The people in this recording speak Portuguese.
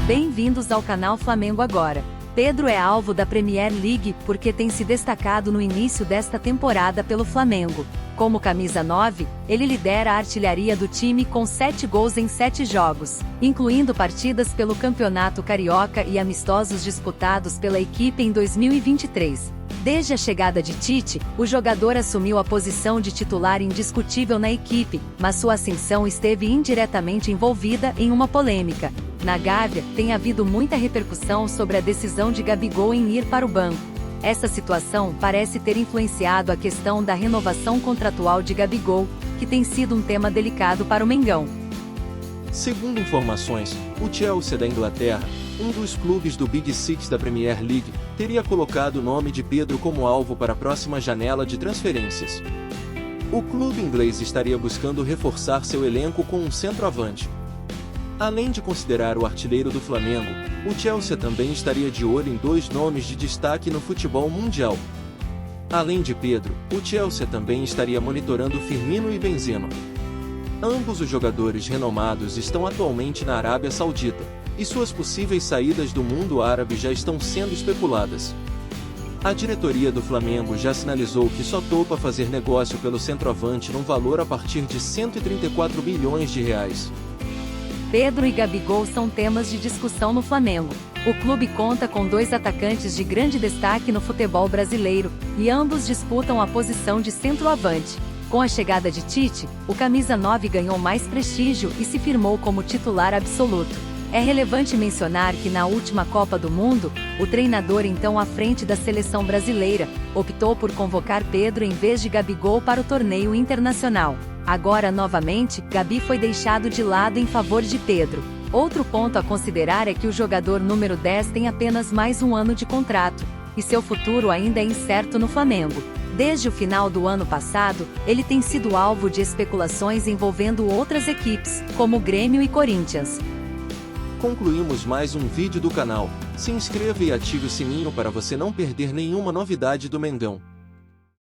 Bem-vindos ao canal Flamengo Agora. Pedro é alvo da Premier League porque tem se destacado no início desta temporada pelo Flamengo. Como camisa 9, ele lidera a artilharia do time com 7 gols em 7 jogos, incluindo partidas pelo Campeonato Carioca e amistosos disputados pela equipe em 2023. Desde a chegada de Tite, o jogador assumiu a posição de titular indiscutível na equipe, mas sua ascensão esteve indiretamente envolvida em uma polêmica. Na Gávea, tem havido muita repercussão sobre a decisão de Gabigol em ir para o banco. Essa situação parece ter influenciado a questão da renovação contratual de Gabigol, que tem sido um tema delicado para o Mengão. Segundo informações, o Chelsea da Inglaterra, um dos clubes do Big Six da Premier League, teria colocado o nome de Pedro como alvo para a próxima janela de transferências. O clube inglês estaria buscando reforçar seu elenco com um centroavante. Além de considerar o artilheiro do Flamengo, o Chelsea também estaria de olho em 2 nomes de destaque no futebol mundial. Além de Pedro, o Chelsea também estaria monitorando Firmino e Benzema. Ambos os jogadores renomados estão atualmente na Arábia Saudita, e suas possíveis saídas do mundo árabe já estão sendo especuladas. A diretoria do Flamengo já sinalizou que só topa fazer negócio pelo centroavante num valor a partir de 134 milhões de reais. Pedro e Gabigol são temas de discussão no Flamengo. O clube conta com 2 atacantes de grande destaque no futebol brasileiro, e ambos disputam a posição de centroavante. Com a chegada de Tite, o camisa 9 ganhou mais prestígio e se firmou como titular absoluto. É relevante mencionar que na última Copa do Mundo, o treinador então à frente da seleção brasileira, optou por convocar Pedro em vez de Gabigol para o torneio internacional. Agora novamente, Gabi foi deixado de lado em favor de Pedro. Outro ponto a considerar é que o jogador número 10 tem apenas mais um ano de contrato, e seu futuro ainda é incerto no Flamengo. Desde o final do ano passado, ele tem sido alvo de especulações envolvendo outras equipes, como Grêmio e Corinthians. Concluímos mais um vídeo do canal. Se inscreva e ative o sininho para você não perder nenhuma novidade do Mengão.